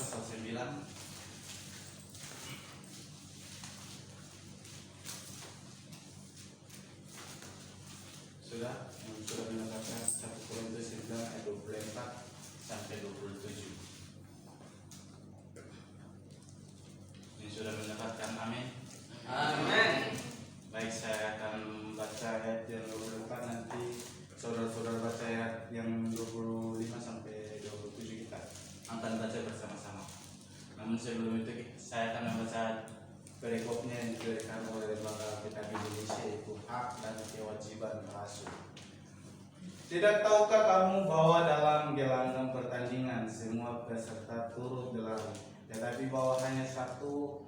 pasal 9. Sudah mendapatkan 1 Korintus 9 ayat 24 sampai 27. Ini sudah mendapatkan, amin. Amin. Baik, saya akan baca ayat yang 24, nanti saudara-saudara baca ayat yang 25 sampai 27, kita akan baca bersama-sama. Namun sebelum itu saya akan membaca perikopnya yang diberikan oleh Lembaga Kitab Indonesia, yaitu hak dan kewajiban rasul. Tidak tahukah kamu bahwa dalam gelanggang pertandingan semua peserta turut berlari, tetapi bahwa hanya satu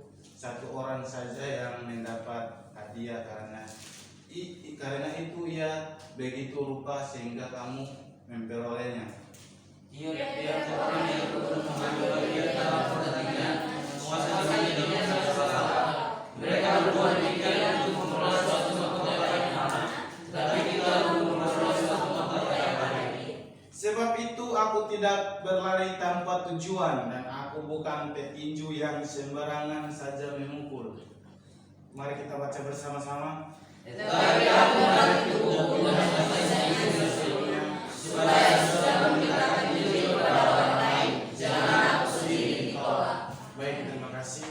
orang saja yang mendapat hadiah, karena itu ia begitu rupa sehingga kamu memperolehnya. Tiap orang yang turut mengambil bagian dalam pertandingan menguasai dirinya dengan salah. Mereka berdua demikian untuk memperoleh suatu mahkota yang aman, tetapi kita untuk memperoleh suatu mahkota yang baik. Sebab itu aku tidak berlari tanpa tujuan, dan aku bukan petinju yang sembarangan saja memukul. Mari kita baca bersama-sama. Tetapi aku melatih tubuhku dengan bahasa sebelumnya, supaya sudah memberitakan diri kepada orang lain, jangan aku sendiri ditolak. Baik, terima kasih.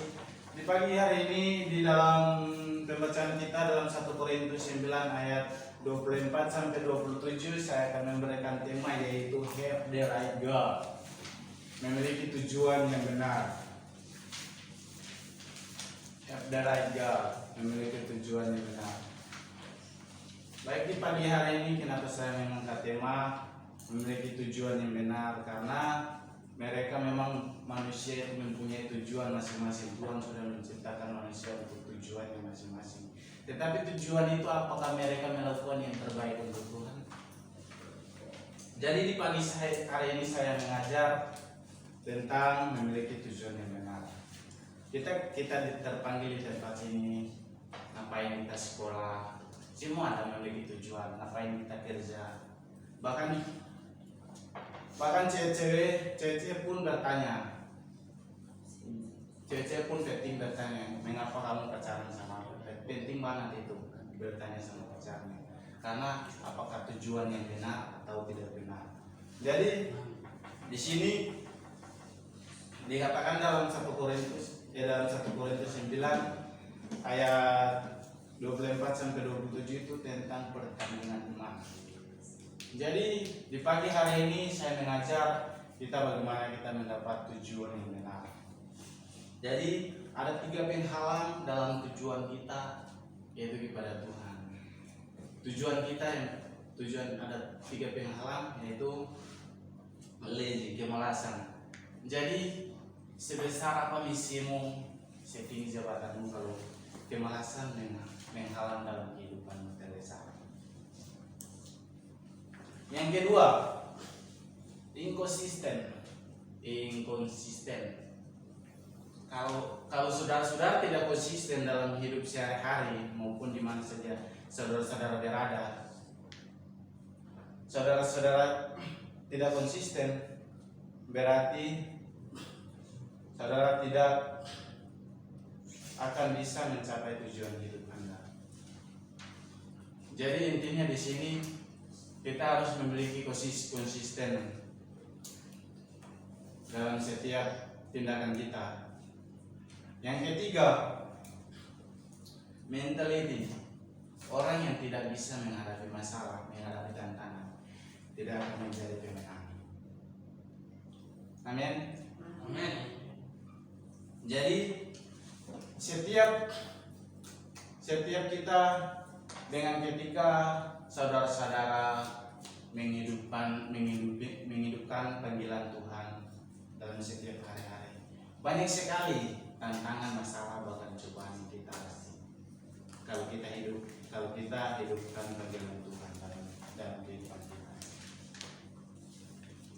Di pagi hari ini di dalam pembacaan kita dalam 1 Korintus 9 ayat 24 sampai 27, saya akan memberikan tema yaitu have the right goal. Memiliki tujuan yang benar. Have the right goal, memiliki tujuan yang benar. Baik, di pagi hari ini kenapa saya mengangkat tema memiliki tujuan yang benar? Karena mereka memang manusia itu mempunyai tujuan masing-masing. Tuhan sudah menciptakan manusia untuk tujuannya masing-masing. Tetapi tujuan itu apakah mereka melakukan yang terbaik untuk Tuhan? Jadi di pagi hari ini saya mengajar tentang memiliki tujuan yang benar. Kita terpanggil di tempat ini, ngapain kita sekolah? Semua ada memiliki tujuan, ngapain kita kerja. Bahkan cewek-cewek pun bertanya. Cewek-cewek pun penting bertanya, mengapa kamu pacaran sama aku? Penting banget itu bertanya sama pacarnya. Karena apakah tujuan yang benar atau tidak benar. Jadi di sini dikatakan dalam 1 Korintus 9 ayat 24 sampai 27 itu tentang pertandingan iman. Jadi di pagi hari ini saya mengajar kita bagaimana kita mendapat tujuan yang benar. Jadi ada 3 penghalang dalam tujuan kita, yaitu kepada Tuhan. Ada 3 penghalang, yaitu lazy, kemalasan. Jadi sebesar apa misimu, setinggi jabatanmu, kalau kemalasan menghalang dalam kehidupan terdesak. Yang kedua, inkonsisten. Kalau saudara-saudara tidak konsisten dalam hidup sehari-hari maupun di mana saja saudara-saudara berada, saudara-saudara tidak konsisten, berarti saudara tidak akan bisa mencapai tujuan hidup Anda. Jadi intinya di sini kita harus memiliki konsisten dalam setiap tindakan kita. Yang ketiga, mentality. Orang yang tidak bisa menghadapi masalah, menghadapi tantangan, tidak akan menjadi pemenang. Amin. Amin. Jadi setiap kita dengan ketika saudara-saudara menghidupkan panggilan Tuhan dalam setiap hari-hari, banyak sekali tantangan, masalah, bahkan cobaan yang kita hadapi. Kalau kita hidupkan panggilan Tuhan dalam kehidupan kita.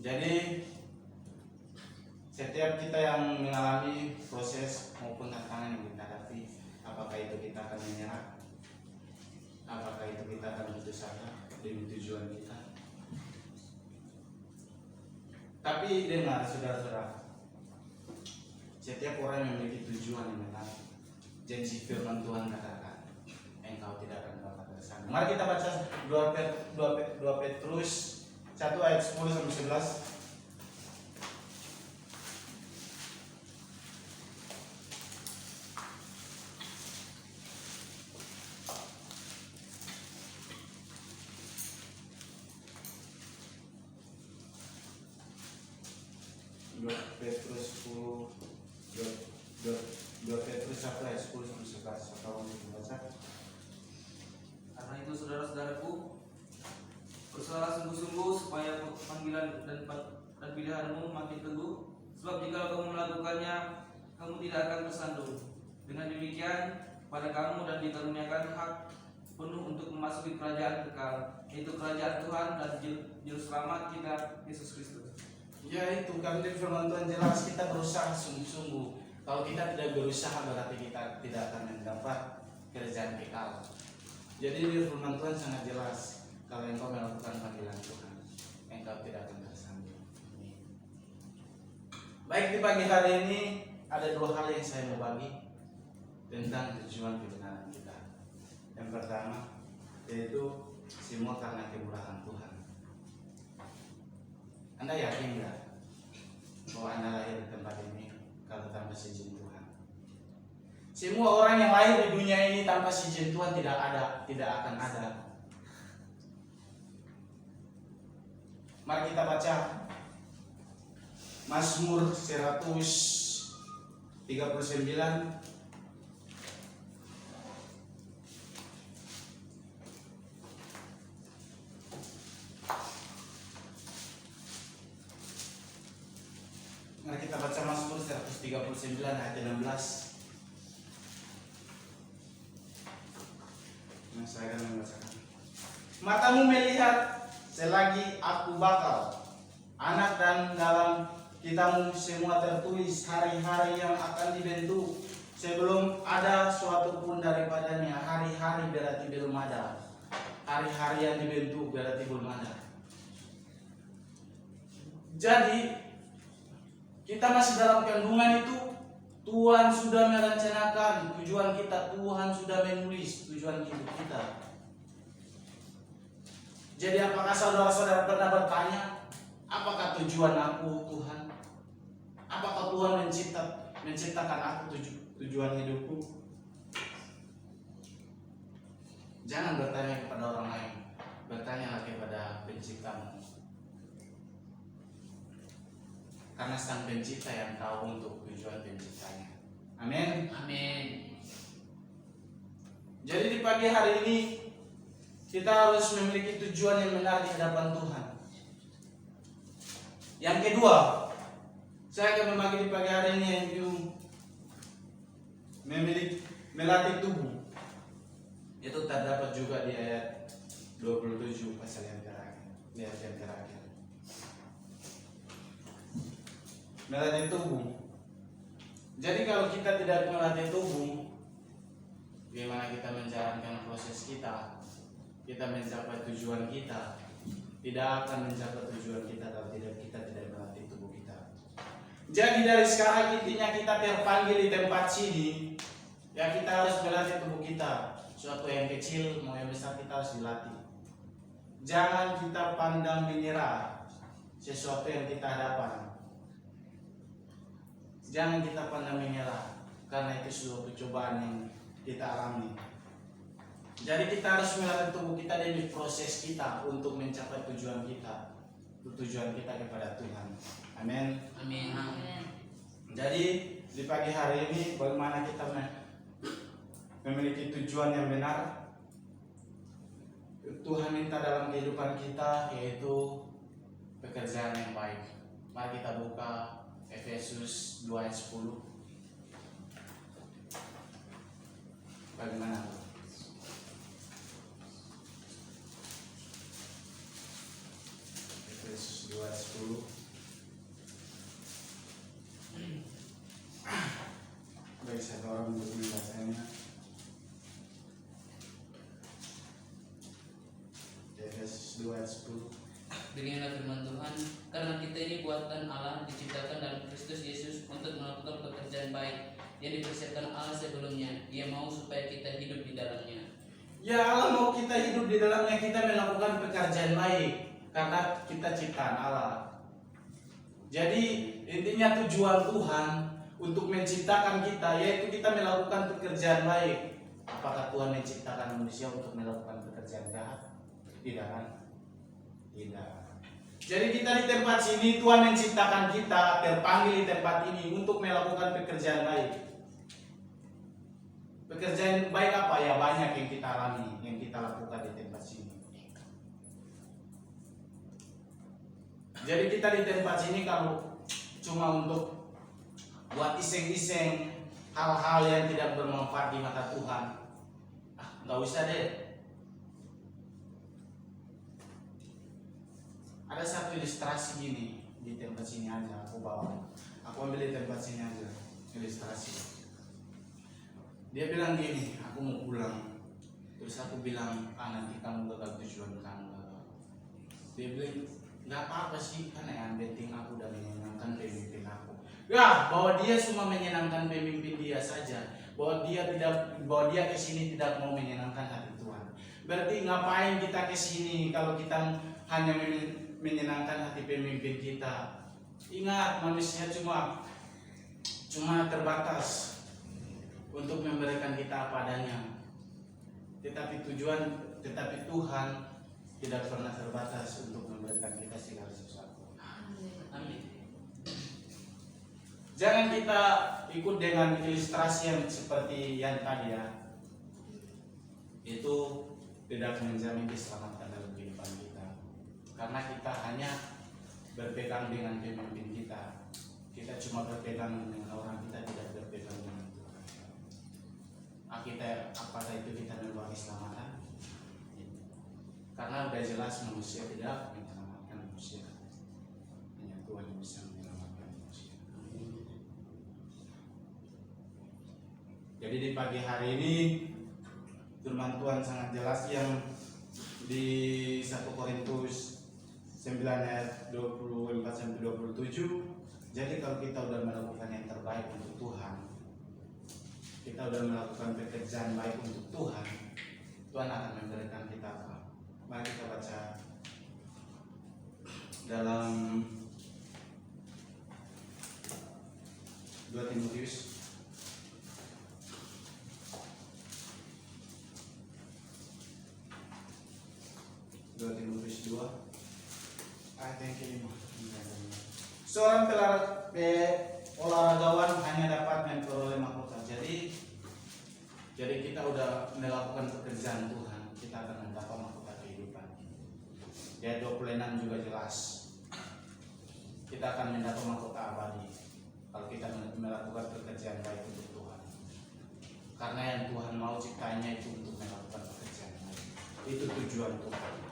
Jadi setiap kita yang mengalami proses maupun tantangan yang kita hadapi, apakah itu kita akan menyerah, apakah itu kita akan putus asa demi tujuan kita. Tapi dengar saudara-saudara, Setiap orang memiliki tujuan yang benar. Jadi firman Tuhan katakan, engkau tidak akan dapat bersandar. Mari kita baca 2 Petrus 1 ayat 10 sampai 11. 2 Petrus 10 2 Petrus 1 ayat 10 sampai 11. Atau untuk membaca. Karena itu saudara-saudaraku, bersalah sungguh-sungguh supaya panggilan dan pilihanmu makin teguh. Sebab jika kamu melakukannya, kamu tidak akan tersandung. Dengan demikian, pada kamu dan dikaruniakan hak penuh untuk memasuki kerajaan kekal, yaitu kerajaan Tuhan dan Juru Selamat kita Yesus Kristus. Ya itu kan di firman Tuhan jelas kita berusaha sungguh-sungguh. Kalau kita tidak berusaha berarti kita tidak akan mendapat kerjaan kekal. Jadi di firman Tuhan sangat jelas, kalau engkau melakukan panggilan Tuhan, engkau tidak akan tersandung. Baik, di pagi hari ini ada 2 hal yang saya mau bagi tentang tujuan kebenaran kita. Yang pertama yaitu semua karena kemurahan Tuhan. Anda yakin nggak bahwa Anda lahir di tempat ini kalau tanpa izin Tuhan? Semua orang yang lahir di dunia ini tanpa izin Tuhan tidak akan ada. Mari kita baca Mazmur 139. Mari kita baca Mazmur 139 ayat 16. Nah, saya akan membacakan. Matamu melihat selagi aku bakal, anak dan dalam kitabmu semua tertulis hari-hari yang akan dibentuk sebelum ada suatu pun daripadanya. Hari-hari berarti belum ada. Hari-hari yang dibentuk berarti belum ada. Jadi kita masih dalam kandungan itu, Tuhan sudah merencanakan tujuan kita, Tuhan sudah menulis tujuan hidup kita. Jadi apakah saudara-saudara pernah bertanya, apakah tujuan aku Tuhan? Apakah Tuhan menciptakan aku tujuan hidupku? Jangan bertanya kepada orang lain, bertanyalah kepada penciptamu. Karena Sang Pencipta yang tahu untuk tujuan penciptanya. Amin. Amin. Jadi di pagi hari ini kita harus memiliki tujuan yang benar di hadapan Tuhan. Yang kedua, saya akan membagi di pagi hari ini yaitu melatih tubuh. Itu terdapat juga di ayat 27 pasal yang terakhir. Ayat yang terakhir. Melatih tubuh. Jadi kalau kita tidak melatih tubuh, bagaimana kita menjalankan proses kita mencapai tujuan kita, tidak akan mencapai tujuan kita kalau kita tidak melatih tubuh kita. Jadi dari sekarang intinya kita terpanggil di tempat sini, ya kita harus melatih tubuh kita. Suatu yang kecil mau yang besar kita harus dilatih. Jangan kita pandang menyerah sesuatu yang kita hadapan. Jangan kita pandang menyerah, karena itu suatu cobaan yang kita alami. Jadi kita harus melatih tubuh kita dan proses kita untuk mencapai tujuan kita kepada Tuhan. Amin. Amin. Jadi di pagi hari ini bagaimana kita memiliki tujuan yang benar? Tuhan minta dalam kehidupan kita yaitu pekerjaan yang baik. Mari kita buka Efesus 2 ayat 10. Bagaimana? Efesus 2 ayat 10. Baik, satu orang untuk membacanya. Efesus 2 ayat 10. Beginilah firman Tuhan, karena kita ini buatan Allah, diciptakan dalam Kristus Yesus untuk melakukan pekerjaan baik yang dipersiapkan Allah sebelumnya. Ia mau supaya kita hidup di dalamnya. Ya, Allah mau kita hidup di dalamnya, kita melakukan pekerjaan baik karena kita ciptaan Allah. Jadi intinya tujuan Tuhan untuk menciptakan kita yaitu kita melakukan pekerjaan baik. Apakah Tuhan menciptakan manusia untuk melakukan pekerjaan jahat? Tidak kan? Tidak. Jadi kita di tempat sini Tuhan menciptakan kita, terpanggil di tempat ini untuk melakukan pekerjaan baik. Pekerjaan baik apa ya, banyak yang kita alami, yang kita lakukan di tempat sini. Jadi kita di tempat sini kalau cuma untuk buat iseng-iseng hal-hal yang tidak bermanfaat di mata Tuhan, nggak usah deh. Ada satu ilustrasi gini di tempat sini aja aku bawa. Aku ambil di tempat sini aja ilustrasi. Dia bilang gini, aku mau pulang. Terus aku bilang, nanti kamu gagal tujuan kamu. Dia bilang, nggak apa-apa sih, kan yang penting aku udah menyenangkan pemimpin aku. Ya, bahwa dia cuma menyenangkan pemimpin dia saja. Bahwa dia kesini tidak mau menyenangkan hati Tuhan. Berarti ngapain kita kesini kalau kita hanya menyenangkan hati pemimpin kita? Ingat, manusia cuma terbatas untuk memberikan kita apa adanya. Tetapi Tuhan tidak pernah terbatas untuk memberikan kita segala sesuatu. Amin. Jangan kita ikut dengan ilustrasi yang seperti yang tadi ya. Itu tidak menjamin keselamatan dalam kehidupan kita. Karena kita hanya berpegang dengan pemimpin kita. Kita cuma berpegang dengan orang, kita tidak berpegang dengan Tuhan. Apakah itu kita membawa keselamatan? Karena sudah jelas manusia tidak menyelamatkan manusia. Hanya Tuhan yang bisa menyelamatkan manusia. Jadi di pagi hari ini firman Tuhan sangat jelas yang di 1 Korintus 9 ayat 24-27. Jadi kalau kita sudah melakukan yang terbaik untuk Tuhan, kita sudah melakukan pekerjaan baik untuk Tuhan, Tuhan akan memberikan kita apa? Mari kita baca dalam 2 Timotius 2 ayat yang kelima. Seorang olahragawan hanya dapat memperoleh mahkota. Jadi kita udah melakukan pekerjaan Tuhan, kita akan mendapat mahkota kehidupan. Ayat 26 juga jelas. Kita akan mendapat mahkota abadi kalau kita melakukan pekerjaan baik untuk Tuhan. Karena yang Tuhan mau ciptanya itu untuk melakukan pekerjaan baik. Itu tujuan Tuhan.